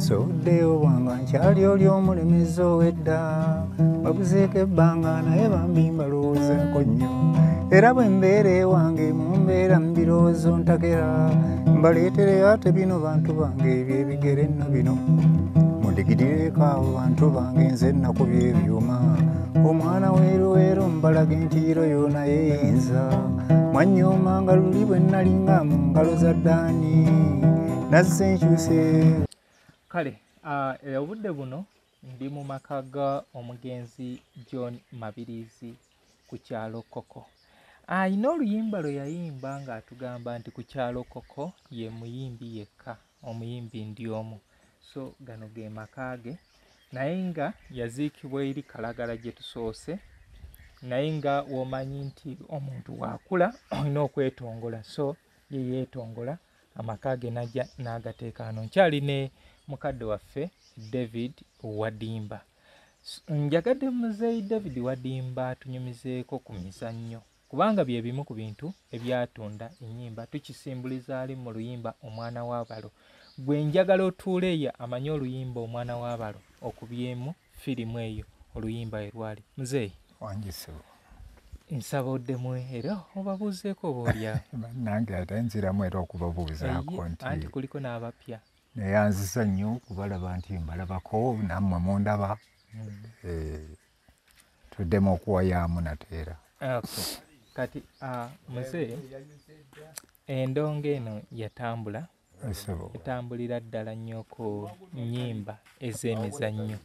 soddeyo bwanga nkyali oli omulemezi ow'edda babuzeeko ebbanga naye bambi mbalowoozaako nnyo era bwe mbeera ewange mu mbeera mu birowoozo ntakera mbaleetereyo ate bino bantu bange ebyebigere nno bino mundigirireko abo bantu bange nze nnakubya ebyuma omwana weeroweero mbalaga entiiro yoona yeeyinza mwanyooma nga luli bwe nalinga mu ngalo za ddaani nazze nkyuse. Kale obudde buno ndi mu maka ga omugenzi John Mabirizi ku kyalo Koko. Ayina oluyimba lwe yayimba ng'atugamba nti ku kyalo Koko ye muyimbi yekka, omuyimbi ndi omu. So gano ge maka ge, naye nga yaziikibwa eri Kalagala gye tusoose, naye nga womanyi nti omuntu waakula olina okwetongola, so ye yeetongola amaka ge najja n'agateeka ano. Nkyali ne mukadde waffe David Wadimba. Njagadde muzeeyi David Wadimba tunyumizeeko ku mizannyo, kubanga bye bimu ku bintu ebyatunda ennyimba. Tukisimbuliza ali mu luyimba Omwana w'Abalo. Gwe njagala otuuleeyo amanyi oluyimba Omwana w'Abalo okubyemu firimu eyo oluyimba erwali. Muzeeyi wanjisebo nsaba oddemu era obabuuzeeko obaolyawo. nange ate nziramu era okubabuuzaako anti kuliko n'abapya. neyanziza nnyo kubalaba nti mbalabako nammwe mundaba. Tuddemu okuwayaamu nateera. Okay. Kati muzeeyi endongo eno yatambula, etambulira ddala nnyo ku nnyimba ez'emizannyo,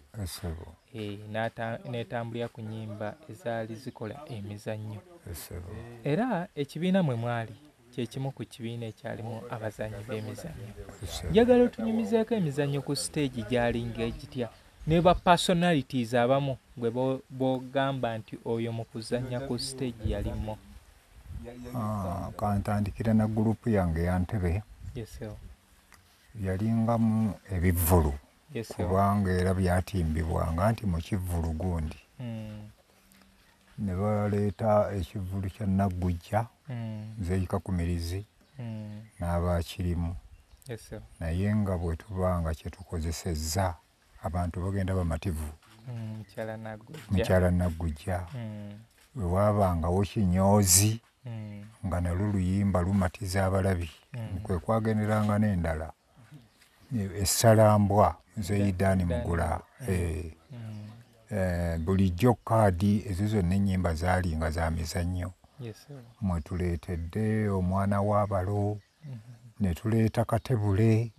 n'etambulira ku nnyimba ezaali zikola emizannyo. Era ekibiina mwe mwali kye kimu ku kibiina ekyalimu abazannyi b'emizannyo. Njagala otunyumizeeko emizannyo ku stage gyalinga egitya, ne ba personalities abamu gwe bogamba nti oyo mu kuzannya ku stage yalimu. Kantandikira na gurupu yange ya Ntebe. Yes sir. Yalingamu ebivvulu. Yes sir. Kubanga era byatimbibwanga nti mu kivvulu gundi. Ne baleeta ekivvulu kya Naggujja, nzeyika ku Mirizi, n'abakirimu. Yes sir. Naye nga bwe tubanga kye tukozesezza abantu bagenda bamativu. Mukyala Naggujja. Bwe waabangawo kinyoozi nga nalwo luyimba lumatiza abalabi. Kwe kwagenderanga n'endala. Essalambwa Zeidaani Mugula. Bulijjo kaadi ezo zonna ennyimba zaali nga za mizannyo. Mwe tuleetedde Omwana w'Abalo, ne tuleeta Katebule,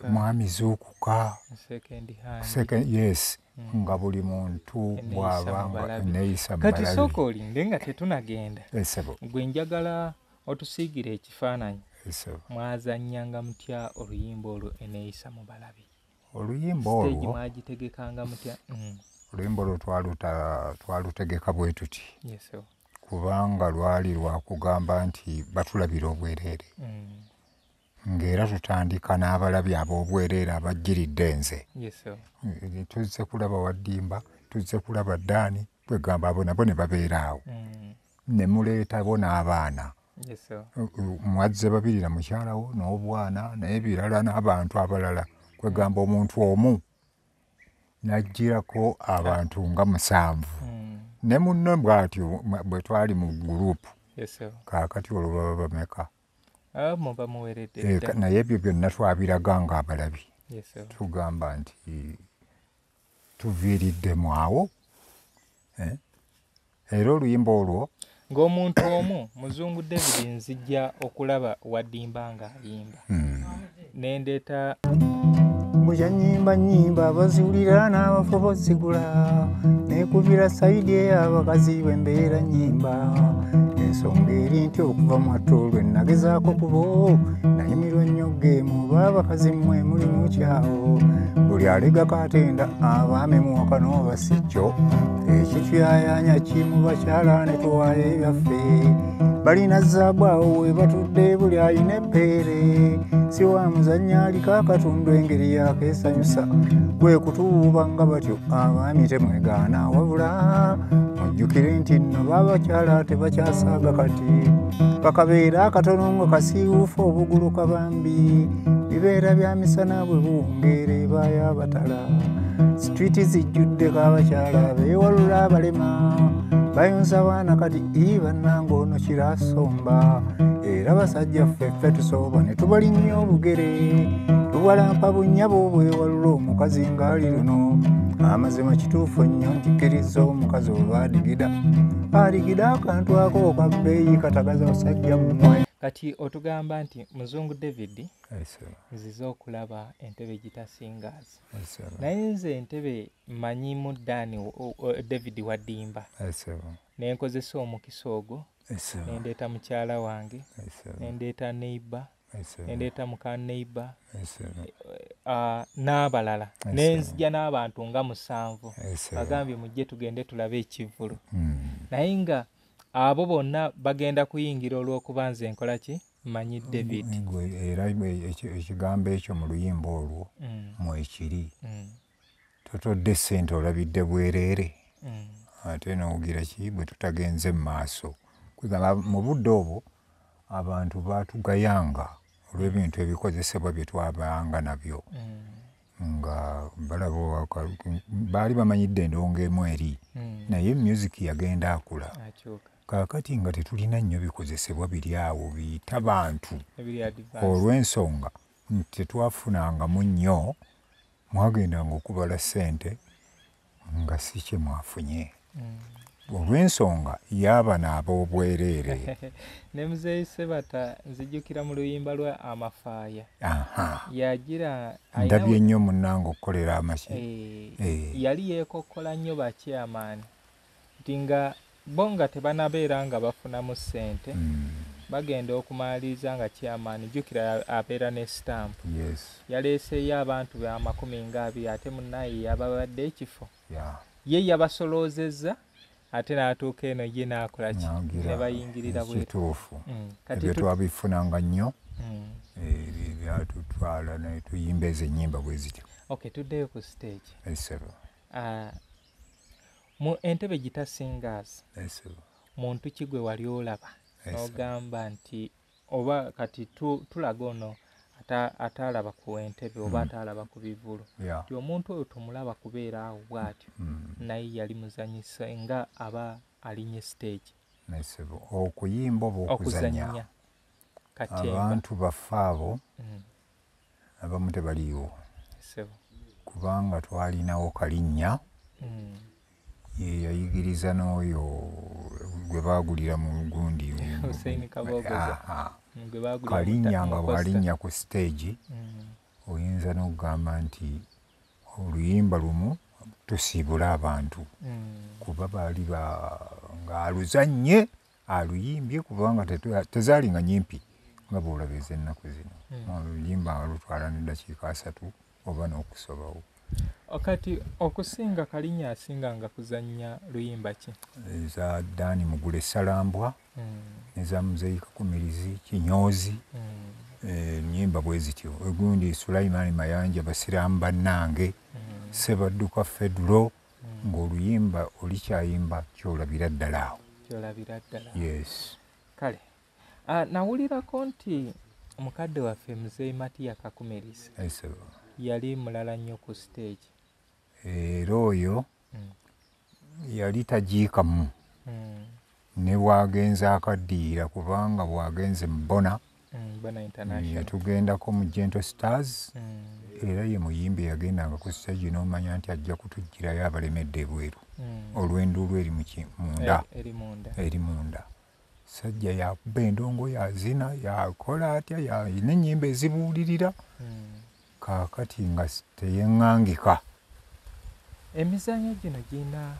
Mwami Zuukuka, yes, nga buli muntu bw'abanga neeyisa Mbalabi. Kati sooka olinde nga tetunagenda. Gwe njagala otusiigire ekifaananyi. Mwazannyanga mutya oluyimba olwo Eneeyisa mu Balabi? Oluyimba olwo stage mwagitegekanga mutya? Oluyimba olwo twalutegeka bwe tuti. Yes sir. Kubanga lwali lwakugamba nti batulabira obwereere. Ng'era tutandika n'abalabi ab'obwereere abajjiridde nze. Yes sir. Tuzze kulaba Wadimba, tuzze kulaba Ddaani, kwegamba abo nabo ne babeera awo. Ne muleetabo n'abaana. Yes sir. Mwazze babiri na mukyalawo n'obwana n'ebirala n'abantu abalala. Kwegamba omuntu omu n'ajjirako abantu nga 7. Ne munno bw'atyo bwe twali mu gurupu. Yes sir. Kaakati olwo baba bameka. Muba muweredde. Naye ebyo byonna twabiraganga abalabi. Yes sir. Tugamba nti tuviiriddemu awo. Era oluyimba olwo ng'omuntu omu Muzungu David nzijja okulaba Wadimba ng'ayimba. Nendeeta bukya nnyimba baziwulira n'abafo bozigula, neekubira sayidi ey'abakazi bw'embeera nnyimba. Ensonga eri nti okuva mu Atolwe nagezaako kubo, nayimirwa ennyo mu baabakazi mmwe muli mu kyawo. Buli alega katenda abaami muwaka n'obasijjo, ekituyayanya kimu bakyala ne tuwaayo ebyaffe. Balina zaabu awo we batudde buli ayina eppeere, si wa muzannyo aliko akatundu engeri yakeesanyusa. Kwe kutuuba nga batyo abaami temwegaana, wabula mujjukire nti nno baabakyala tebakyasaaga kati. Kakabeera akatono nga kasiiwuufu obugulu kabambi, bibeera bya misana bwe buwungeera ebaaya abatala sitwiti zijjuddeko abakyala beewalula abalema bayonsa baana kati bannange ono kirasomba era basajja ffeffe tusooba ne tubalinnyo obugere tuwalampa bunnyabo bwewalula omukazi ng'ali luno amazima kituufu nnyo ntikkiriza omukazi oba adigida akantu ako kabbeeyi katagaza basajja mumwe. Kati otugamba nti Muzungu David nzize okulaba entebe gitasingazi naye nze entebe manyimu Dani David Wadimba nenkozesa omukisa ogwo nendeeta mukyala wange nendeeta neighbor nendeeta muka neighbor n'abalala nenzija n'abantu nga 7 bagambye mujje tugende tulabe ekivvulu naye nga abo bonna bagenda kuyingira olw'okuba nze nkola ki manyi David era ekigambo ekyo mu luyimba olwo mwekiri totodde ssente olabidde bwereere ate n'ogira ki bwe tutagenze mu maaso kwegamba mu budde obwo abantu baatugayanga olw'ebintu ebikozesebwa bye twabanga nabyo nga balaba baali bamanyidde endongo emu eri naye music yagenda akula kaakati nga tetulina nnyo bikozesebwa biri awo biyita bantu olw'ensonga tetwafunangamu nnyo mwagendanga okubala ssente nga si kye mwafunye olw'ensonga yaabana ab'obwereere ne muzeeyi Sebata nzijukira mu luyimba lwa Amafaaya yagira ndabye nnyo munnange okukolera amaki yali yeekokkola nnyo bakyamaani nti nga bo nga tebanabeera nga bafunamu ssente bagenda okumaliriza nga kyamaani jjukira abeera ne stamp yaleeseeyo abantu 20 ate munnaye yababadde ekifo ye yabasoloozezza ate n'atuuka eno ye n'akola ki ne bayingirira bwekituufu ebyo twabifunanga nnyo byatutwala ne tuyimba ezo ennyimba bwe zityo. Tuddeyo ku stage mu entebe gitasingazi muntu ki gwe wali olaba n'ogamba nti oba kati tulaga ono ataalaba ku entebe oba ataalaba ku bivulu nti omuntu oyo tumulaba kubeera awo bw'atyo naye yali muzanyisa nga aba alinye stage okuyimba oba okuzannya abantu baffe abo abamu tebaliiwo kubanga twalinawo Kalinnya ye yayigiriza n'oyo gwe baagulira mu gundi Kalinnya nga bw'alinnya ku stage oyinza n'okugamba nti oluyimba lumu tusiibula abantu kuba baali ng'aluzannye aluyimbye kubanga tezaali nga nyimpi nga bw'olaba ez'ennaku zino oluyimba nga lutwala n'eddakiika 3 oba n'okusobawo. Kati okusinga Kalinnya asinganga kuzannya luyimba ki? Eza Dani Mugule Salambwa eza Muzeeyi Kakumirizi Kinyoozi nnyimba bwe zityo egundi Sulaiman Mayanja Basiramu bannange Sebadduka Fedro ng'oluyimba olikyayimba kyolabira ddala awo. Yes. Kale nawulirako nti mukadde waffe Muzeeyi Matiya Kakumirizi yali mulala nnyo ku stage era oyo yali tagiikamu ne bwagenze akaddiira kubanga bwagenze mu Bona yatugendako mu Gentle Stars era ye muyimbi yagendanga ku stage n'omanya nti ajja kutugirayo abalemedde ebweru olw'enduulu eri munda sajja yakuba endongo yazina yakola atya yalina ennyimba ezibuulirira kaakati nga teyeŋŋangika. Emizannyo gino girina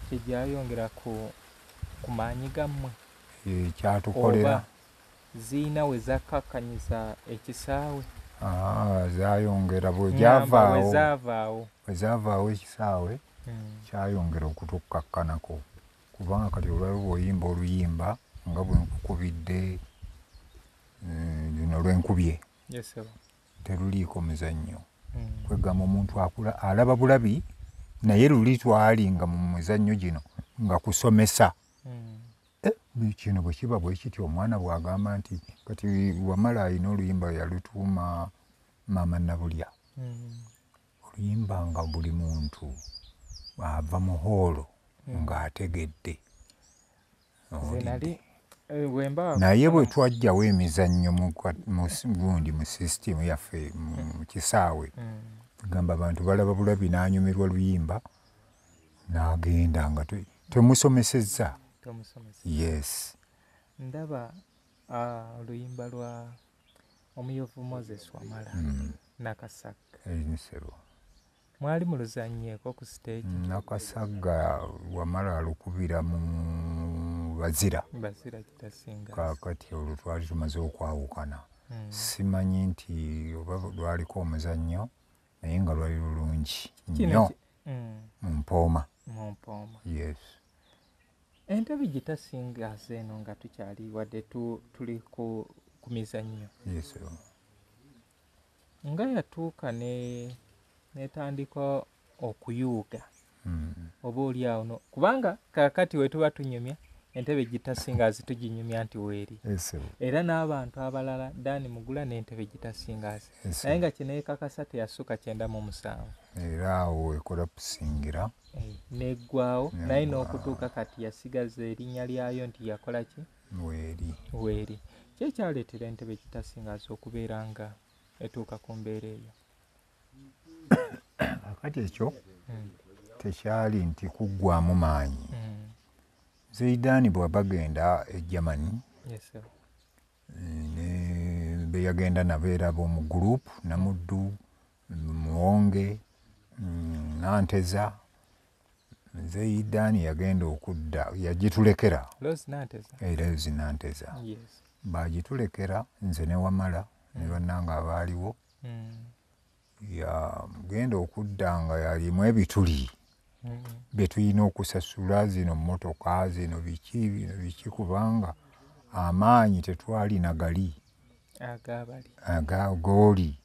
kye gyayongera ku maanyi gammwe kyatukolera ziina we zakakkanyiza ekisaawe zayongera bwe zaavaawo ekisaawe kyayongera okutukkakkanako kubanga kati olwaliwo bw'oyimba oluyimba nga bwe nkukubidde luno lwenkubye teruliiko muzannyo kwegamba omuntu akula alaba bulabi naye luli twalinga mu mizannyo gino nga kusomesa kino bwe kiba bwe kityo omwana bw'agamba nti kati wamala alina oluyimba yalutuuma Maama Nabulya Mm. oluyimba nga buli muntu ava mu hoolo ng'ategedde zenali bwemba naye bwe twajjawo emizannyo gundi mu sisitimu yaffe mu kisaawe gamba abantu balaba bulabi n'anyumirwa luyimba n'agenda nga temusomesezza. Yes. Ndaba oluyimba lwa Omuyovu Moses Wamala Nakasagga. Ebimisero. Mwali muluzanyeeko ku stage? Nakasagga Wamala alukubira mu Bazira. Bazira Kitasinga. Kaakati olwo twali tumaze okwawukana. Simanyi nti oba lwaliko omuzannyo naye nga lwali lulungi nnyo mu Mpooma. Mu Mpooma. Yes. Entebe Gitasinga eno nga tukyali wadde tuli ku mizannyo. Yes. Nga yatuuka netandika okuyuuga oba oli awo no kubanga kaakati we tuba tunyumya entebe Gitasinga tuginyumya nti weeri. Yes. Era n'abantu abalala Dani Mugula n'entebe Gitasinga naye nga kino ekakasa teyassuka 97. Era awo ekolapusingira neggwaawo naye n'okutuuka kati yasigaza erinnya lyayo nti yakola ki? Weeri. Kyekyaleetera entebe Gitasinga okubeera nga etuuka ku mbeera eyo. Akati ekyo tekyali nti kuggwaamu maanyi. Zeidaani bw'aba genda e Germany be yagenda nabo era ab'omu gurupu Namuddu, Muwonge, Nanteza. Zeidaani yagenda okudda yagitulekera. Rose Nanteza. Bagitulekera nze ne Wamala ne bannanga abaaliwo. Yagenda okudda nga yalimu ebituli bye tulina okusasula, zino mmotoka zino biki kubanga amaanyi tetwalina gali gooli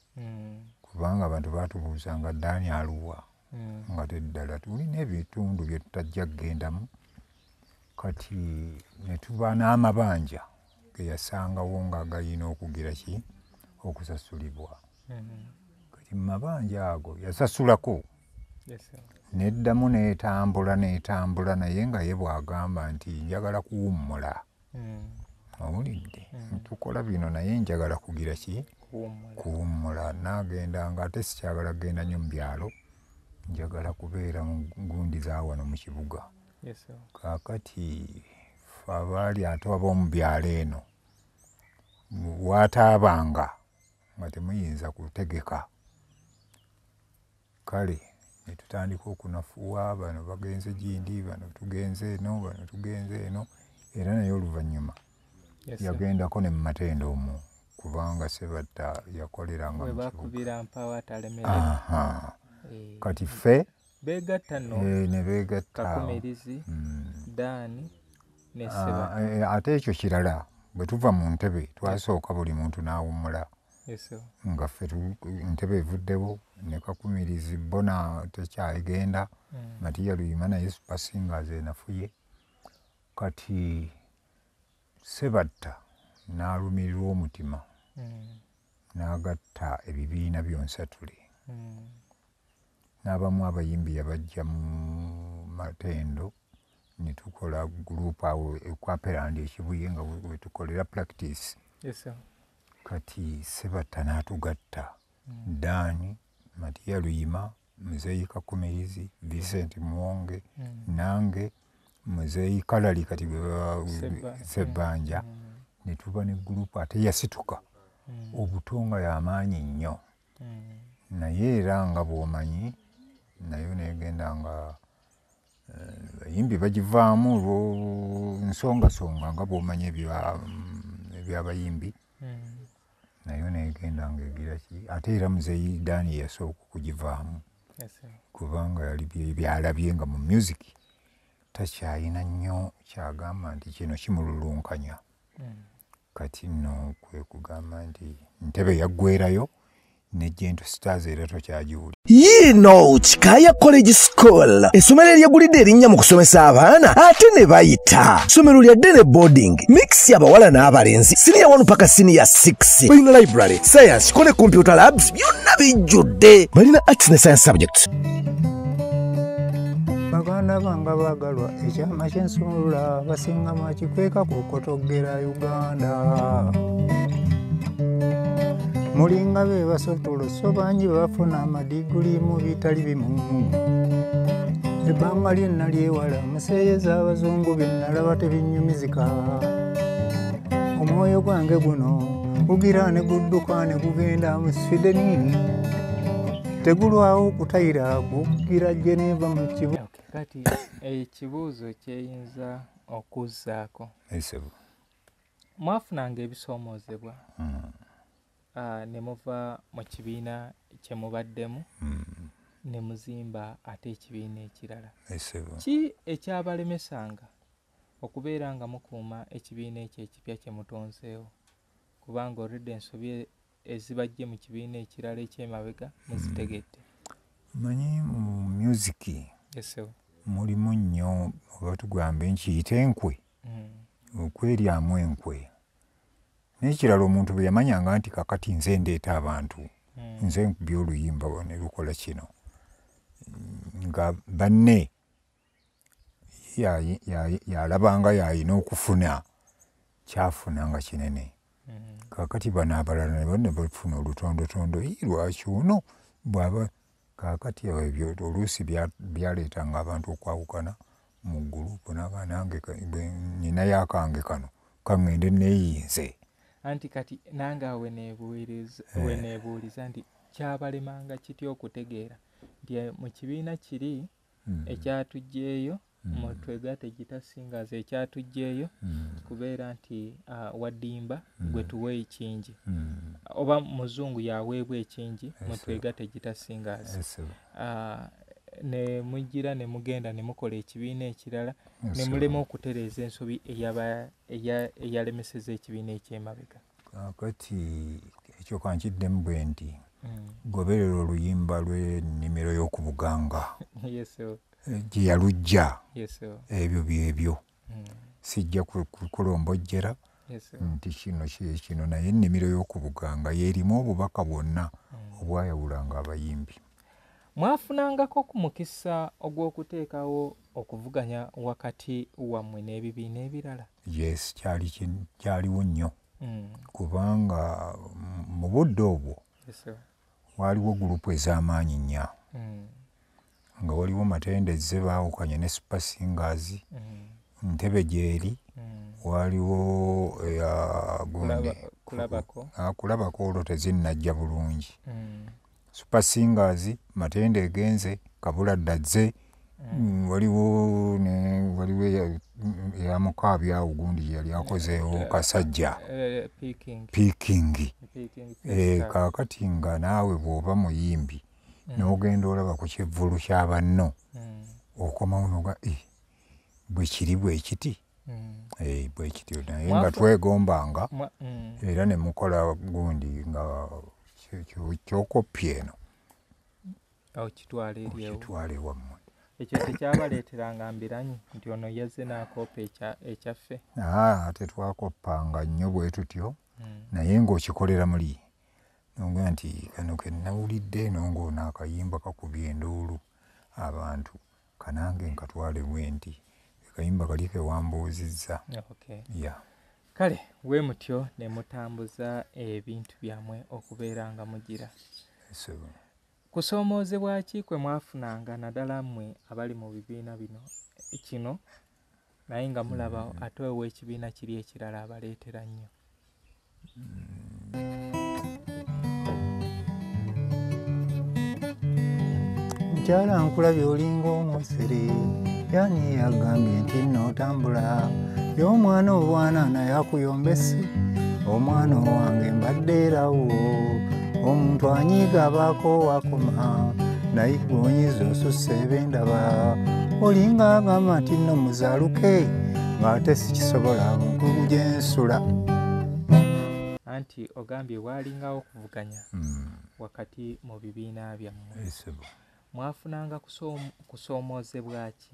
kubanga abantu baatubuuzanga Ddaani aluwa nga teddala tulina ebitundu bye tutajja kugendamu. Kati ne tuba n'amabanja ge yasangawo nga galina okugira ki okusasulibwa. Kati mu mabanja ago yasasulako neddamu n'etambula naye nga ye bw'agamba nti njagala kuwummula. Owulidde tukola bino naye njagala kugira ki kuwummula. N'agenda nga ate sikyagala kugenda nnyo mu byalo, njagala kubeera mu gundi za wano mu kibuga. Kaakati ffe abaali ate ab'omu byalo eno waataabanga nga temuyinza kutegeka. Kale ne tutandika okunafuwa, bano bagenze Gindi, bano tugenze eno, era naye oluvannyuma yagendako ne mu Matendo omwo kubanga Ssebatta yakoleranga mu kibuga. Kati ffe beegatta ne beegatta Kakumirizi, Ddaani ne Ssebatta. Ate ekyo kirala bwe tuva mu ntebe twasooka buli muntu n'awummula. Nga ffe ntebe evuddewo ne Kakumirizi bona tekyagenda. Matiya Luyima naye Supersingers enafuye. Kati Ssebatta n'alumirirwa omutima n'agatta ebibiina byonsatule. N'abamu abayimbi yabajja mu Matendo ne tukola gurupu awo kwa Perandi ekibuye nga we tukolera practice. Kati Ssebatta n'atugatta. Ddaani, Matiya Luyima, Muzeeyi Kakumirizi, Vincent Muwonge, nange, Muzeeyi Kalali kati Ssebbanja. Ne tuba ne gurupu ate yasituka. Obutonga y'amaanyi nnyo. Naye era nga bw'omanyi nayo negenda nga bayimbi bagivaamu nsongasonga nga bw'omanyi eby'abayimbi. Nayo negenda ng'egira ki ate era Muzeeyi Ddaani yasooka okugivaamu kubanga yali byalabye nga mu music takyalina nnyo kyagamba nti kino kimululunkanya. Kati nno kwe kugamba nti ntebe yaggweerayo ne Gentle Stars era tokyagiwulira. Yino Kikaya College School essomero eryegulidde erinnya mu kusomesa abaana ate ne bayita ssomero lya ddene boarding mix abawala n'abalenzi senior 1 paka senior 6 balina library science ko ne computer labs byonna bijjudde balina arts ne science subjects. Baganda banga bagalwa ekyama ky'ensumulula basinga makikweka ku kotogera Uganda. Mulinga be basotulo so bangi bafuna amadiguli mu bitali bimu. Ebbanga lyonna lyewala museeyeza abazungu bye nalaba tebinyumizika. Omwoyo gwange guno gugira ne gudduka ne gugenda mu Sweden. Tegulwawo kutayira gugira Geneva mu kibu. Kati ekibuuzo kyeyinza okuzzaako. Mwafunanga ebisoomozebwa ne muva mu kibiina kye mubaddemu ne muzimba ate ekibiina ekirala. Ki ekyabalemesanga okubeera nga mukuuma ekibiina ekyo ekipya kye mutonzeewo kubanga oludde ensobi ezibajje mu kibiina ekirala ekyemabega muzitegedde? Manyi mu musiki mulimu nnyo oba tugambe nkiyita enkwe okweryamu enkwe. N'ekirala omuntu bwe yamanyanga nti kakati nze ndeeta abantu nze nkubye oluyimba ne lukola kino nga banne yalabanga yalina okufuna kyafuna nga kinene. Kakati bano abalala ne bafuna olutondotondo lwaki ono bw'aba kakati ebyo oluusi byaleetanga abantu okwawukana mu gurupu naba nange nina yakange kano kaŋŋende neeyinze. Anti kati nange awe neebuuliza nti kyabalemanga kitya okutegeera nti mu kibiina kiri ekyatugjeeyo mu twegatte gitasingaza ekyatugjeeyo kubeera nti waddimba gwe tuwe ekingi oba muzungu yaweebwa ekingi mu twegatte gitasingaza ne mujjira ne mugenda ne mukola ekibiina ekirala ne mulema okutereeza ensobi eyalemeseza ekibiina ekyemabega. Kakati ekyo kankiddemu bwe nti goberera oluyimba lw'ennimiro y'okubuganga gye yalujja ebyo byebyo sijja kukolombojjera nti kino naye ennimiro y'okubuganga yeerimu obubaka bwonna obwayawulanga abayimbi. Mwafunangako ku mukisa ogw'okuteekawo okuvuganya wakati wammwe n'ebibiina ebirala? Yes, kyaliwo nnyo kubanga mu budde obwo waliwo gurupu ez'amaanyi nnya nga waliwo Matendeze baawukanye ne Super Singers, Ntebe gyeri waliwo kulabako olwo tezinnajja bulungi. Super Singers, Matende egenze, Kabula ddazze, waliwo eyamukaabi awo gundi yali akozeewo Kasajja Peking. Kaakati nga naawe bw'oba muyimbi n'ogenda olaba ku kivvulu kya banno okomawo noga bwe kiri bwe kiti bwe kityo naye nga twegombanga era ne mukola gundi nga kyokopya eno kitwale wammwe. Ekyo tekyabaleeteranga mbiranyi nti ono yazze n'akoopa ekyaffe? Tetwakoppanga nnyo bwe tutyo naye ng'okikolera muli nonga nti kano ke nnawulidde nongaono akayimba kakubye enduulu abantu kanange nkatwale bwe nti akayimba kali kewambuuzizza. Kale bwe mutyo ne mutambuza ebintu byammwe okubeera nga mugira. Kusoomoozebwa ki kwe mwafunanga naddala mmwe abali mu bibiina kino naye nga mulaba ate ow'ekibiina kiri ekirala abaleetera nnyo? Mukyala nkulabye olinga omwesere yani yagambye nti n'otambula y'omwana obwana naye akuyombese omwana owange mbadde erawo omuntu anyiiga abaako wakoma naye gw'onyiza osusse ebendaba olinga agamba nti nno muzaaluke ng'ate sikisobola mugugu gyensula. anti ogambye waalingawo okuvuganya wakati mu bibiina byammwe mwafunanga kusoomoozebwa ki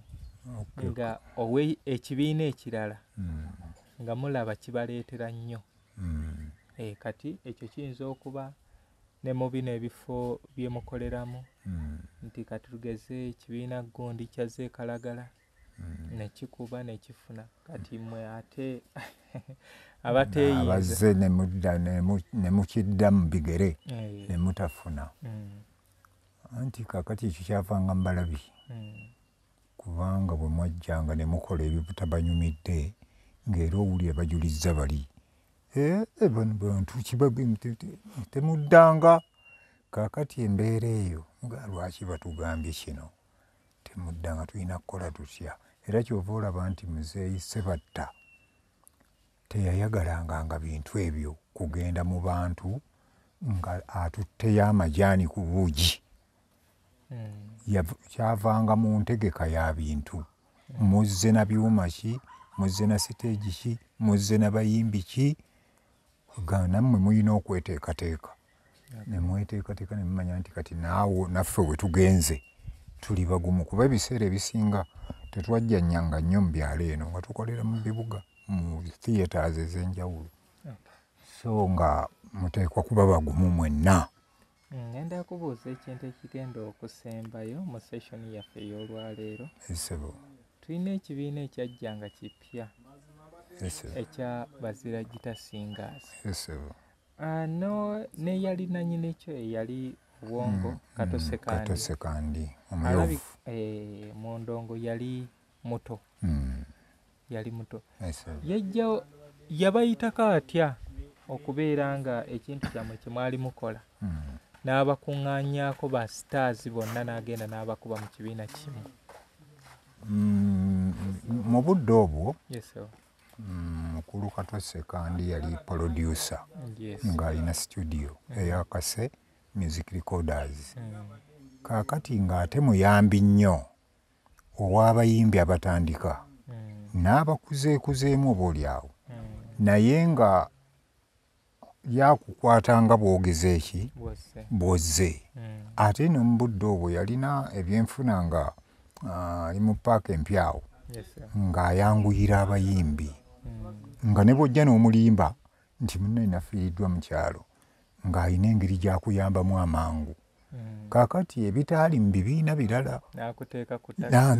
nga owe ekibiina ekirala nga mulaba kibaleetera nnyo kati ekyo kiyinza okuba ne mu bino ebifo bye mukoleramu nti kati tugeze ekibiina gundi kyaze Kalagala ne kikuba ne kifuna kati mmwe ate abateeyinza abazze ne mukiddamu bigere ne mutafuna anti kakati ekyo kyavanga mu balabi kubanga bwe mwajjanga ne mukola ebibutabanyumidde ng'era owulira bajulizza bali bantu temuddanga kakati embeera eyo nga lwaki batugambye kino temuddanga tulina kukola tutya era kyova olaba nti muzeeyi Ssebatta teyayagalanga nga bintu ebyo kugenda mu bantu nga atutteyo amajaani ku buugi kyavanga mu ntegeka ya bintu muzze na byuma ki muzze na siteegi ki muzze na bayimbi ki nammwe mulina okweteekateeka ne mweteekateeka ne mumanya nti kati naawe naffe bwe tugenze tuli bagumu kuba ebiseera ebisinga tetwajjanyanga nnyo mu byalo eno nga tukolera mu bibuga mu theatres ez'enjawulo so nga muteekwa kuba bagumu mwenna. Ngenda kubuuza ekintu ekigenda okusembayo mu session yaffe ey'olwaleero. Tulina ekibiina ekyajjanga kipya ekya Bazira Gita Singers. Neyali nannyini kyo eyali Wongo Katosekandi omuyoofu mu ndongo yali muto yali muto yajja yabayitako atya okubeera nga ekintu kyammwe kye mwali mukola n'abakuŋŋaanyaako ba stars bonna n'agenda n'abakuba mu kibiina kimu mu budde obwo mukulu Katosekandi yali producer ng'alina studio eyakase music recorders kaakati ng'ate muyambi nnyo ow'abayimbi abatandika n'abakuzeekuzeemu oboolyawo naye nga yakukwatanga bwogeze eki bwozze ate no mu budde obwo yalina ebyenfuna nga ali mu paaka empyawo ng'ayanguyira abayimbi nga ne bw'ojja n'omulimba nti munne nafiiriddwa mu kyalo ng'alina engeri gy'akuyambamu amangu kaakati ebitaali mu bibiina birala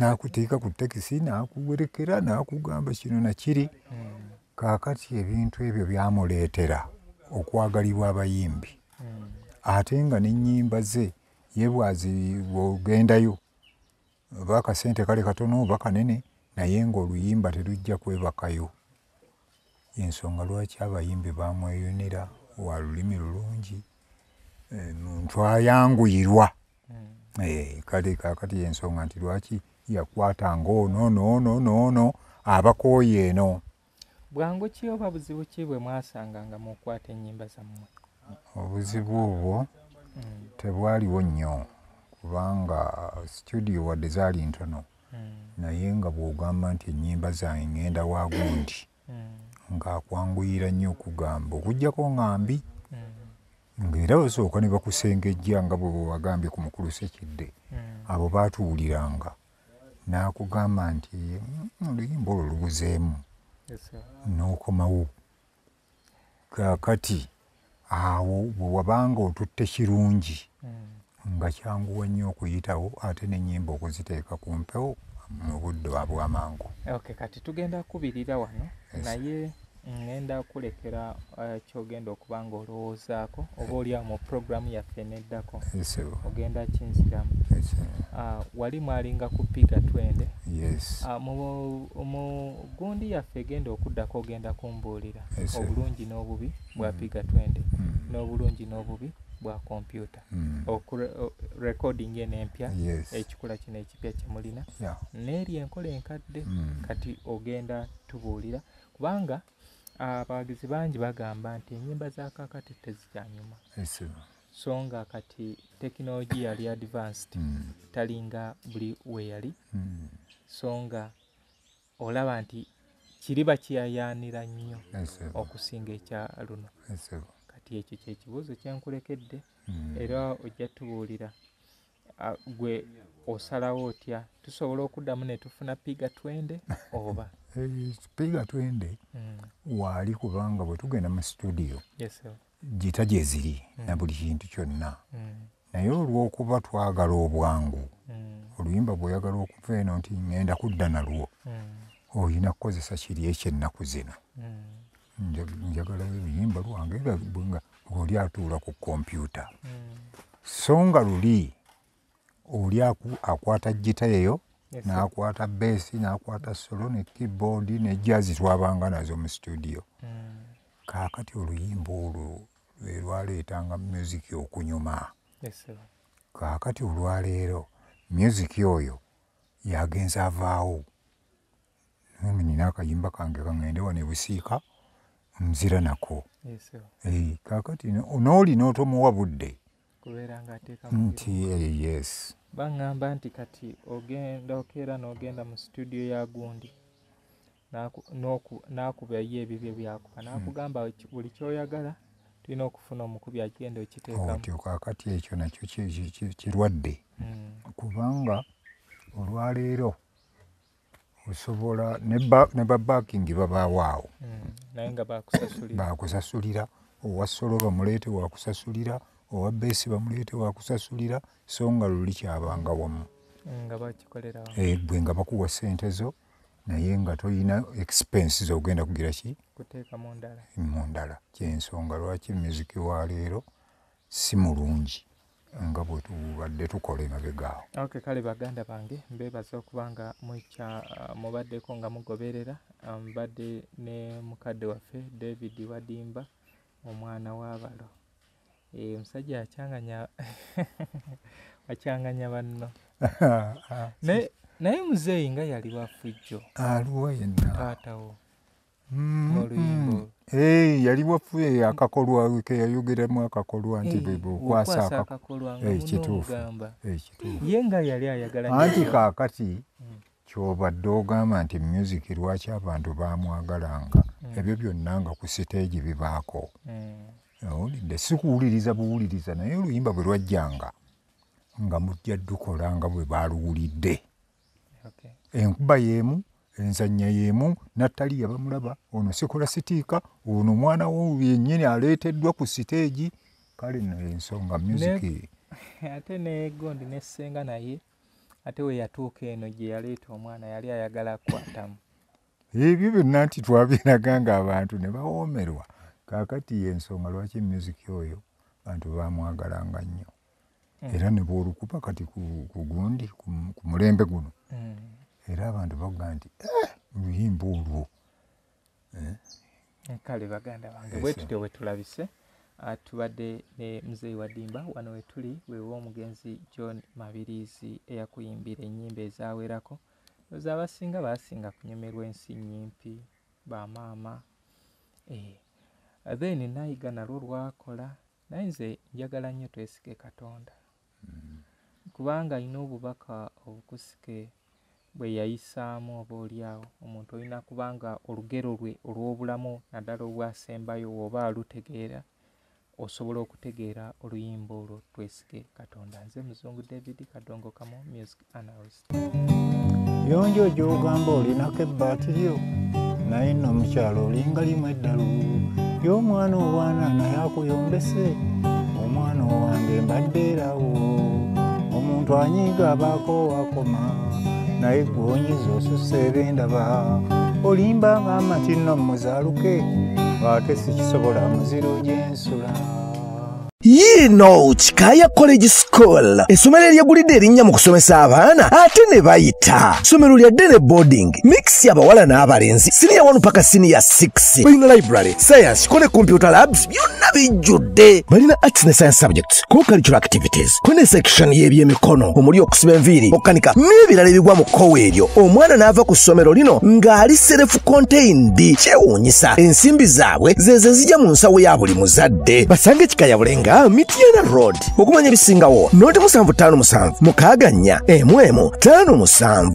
n'akuteeka ku takisi n'akuwerekera n'akugamba kino na kiri kaakati ebintu ebyo byamuleetera okwagalibwa abayimbi ate nga n'ennyimba ze ye bw'ogendayo oba akasente kale katono oba kanene naye ng'oluyimba terujja kwebakayo ensonga lwaki abayimbi bamweyunira wa lulimi lulungi muntu ayanguyirwa kale kaakati ensonga nti lwaki yakwatanga ono abakooye eno bwangu ki oba buzibu ki bwe mwasanganga mu kukwata ennyimba zammwe? Obuzibu obwo tebwaliwo nnyo kubanga studio wadde zaali ntono naye nga bw'ogamba nti ennyimba zange ngenda wa gundi ng'akwanguyira nnyo okugamba okuggyako ŋŋambi ng'era basooka ne bakusengejja nga bwe wagambye ku mukulu Ssekidde abo baatuwuliranga n'akugamba nti oluyimba olwo lubuzeemu n'okomawo kaakati awo bwe wabanga otutte kirungi nga kyanguwa nnyo okuyitawo ate n'ennyimba okuziteeka ku mpewo mu budde bw'amangu. Kati tugenda kubirira wano naye ngenda kulekera kyogenda okuba nga olowoozaako oba oliawo mu programu yaffe eneddako ogenda kinziramu. Wali mwalinga ku Piga Twende mu gundi yaffe egenda okuddako ogenda kumbuulira obulungi n'obubi bwa Piga Twende n'obulungi n'obubi bwa kompyuta recording eno empya ekikula kino ekipya kye mulina n'eri enkola enkadde kati ogenda tubuulira kubanga abawagizi bangi bagamba nti ennyimba za kaakati tezikyanyuma so nga kati tekinologiya yali advanced talinga buli we yali so nga olaba nti kiriba kiyayaanira nnyo okusinga ekya luno. Kati ekyo kyekibuuzo kyenkulekedde era ojja tubuulira gwe osalawo otya tusobola okuddamu ne tufuna piga twende oba piga twende waali kubanga bwe tugenda mu studio gita gye ziri na buli kintu kyonna naye olw'okuba twagala obwangu oluyimba bw'oyagala okuva eno nti ŋŋenda kudda nalwo olina kukozesa kiri ekyennaku zino njagala oluyimba lwange nga oli atuula ku kompyuta so nga luli oli akwata gita eyo n'akwata beesi n'akwata solo ne keyboard ne jazz twabanga nazo mu studio kaakati oluyimba olwo lwe lwaleetanga music okunyuma kaakati olwaleero music oyo yagenza avaawo nina akayimba kange kaŋŋende wano ebusiika nzira nako kaakati n'oli n'otomuwa budde nti yes baŋŋamba nti kati ogenda okeera n'ogenda mu studio ya gundi n'akubayo ebibyo byakuba n'akugamba buli kyoyagala tulina okufuna omukubi agenda okiteekamu kaakati ekyo nakyo kirwadde kubanga olwaleero osobola ne babaakingi babaawo naye nga bakusasulira owa solo bamuleete wakusasulira owa beesi bamuleete wakusasulira so nga luli kyabanga wamu gwe nga bakuwa ssente zo naye nga toyina expenses ogenda kugira ki kuteeka mu ndala kyensonga lwaki music wa leero si mulungi nga bwe tubadde tukola emabegaawo. Okay, kale baganda bange mbeebaza okuba nga mubaddeko nga mugoberera mbadde ne mukadde waffe David Wadimba omwana w'abalo omusajja akyanganya banno naye muzeeyi nga yali wafujjo aluwa yenna taatawo oluyimbo yali waffe akakolwa ke yayogeramu akakolwa nti bwekwasa akakolwa ekituufu ye nga yali ayagala anti kaakati kyobadde ogamba nti music lwaki abantu baamwagalanga ebyo byonna nga ku siteegi bibaako owulidde sikuwuliriza buwuliriza naye oluyimba bwe lwajjanga nga mujja dukola nga bwe baaluwulidde enkuba y'emu enzannya y'emu Natalia bamulaba ono sikola sitiika ono mwana wo yennyini aleeteddwa ku siteegi kale ensonga music ate ne Gondi ne Ssenga naye ate we yatuuka eno gye yaleeta omwana yali ayagala akwatamu ebyo byonna nti twabyeraga nga abantu ne bawoomerwa kaakati ensonga lwaki music oyo abantu baamwagalanga nnyo era ne bwolukupa kati ku gundi ku mulembe guno era abantu baga nti oluyimba olwo kale baganda bange bwe tutyo we tulabise tubadde ne muzeeyi Wadimba wano we tuli weewa omugenzi John Mabirizi eyakuyimbira ennyimba ezawerako oza abasinga baasinga kunyumirwa ensi nnyimpi bamaama then nayiga nalwo lwakola naye nze njagala nnyo twesige Katonda kubanga alina obubaka obukusike bwe yayisaamu oba oliawo omuntu olina kubanga olugero lwe olw'obulamu naddala obwasembayo oba alutegeera osobola okutegeera oluyimba olwo twesige Katonda. Nze Muzungu David Kadongo Kamo music analyst. Yonjo gy'ogamba olinako ebbaati lyo naye nno mukyalo olinga limu eddalu y'omwana obwana naye akuyombese omwana owange mbadde erawo omuntu anyiiga abaako wakoma naye gw'onyiza osusa ebendaba olimba maama nti nno muzaaluke ate sikisobola muziro gy'ensula. Yino Kikaya College School essomero eryagulidde erinnya mu kusomesa abaana ate ne bayita ssomero lya Dene Boarding mix y'abawala n'abalenzi senior 1 paka senior 6 balina library science kone computer labs byonna bijjudde balina arts ne science subjects co-curricular activities kone section y'ebyemikono omuli okusiba enviiri okukanika n'ebirala ebigwa mu kkowe eryo omwana n'ava ku ssomero lino ng'ali self contained kyewuunyisa ensimbi zaabwe ze zijja mu nsawo ya buli muzadde basange Kikaya Bulenga Mityana Road okumanya ebisingawo noti 757 mukaaga 4 1 5 7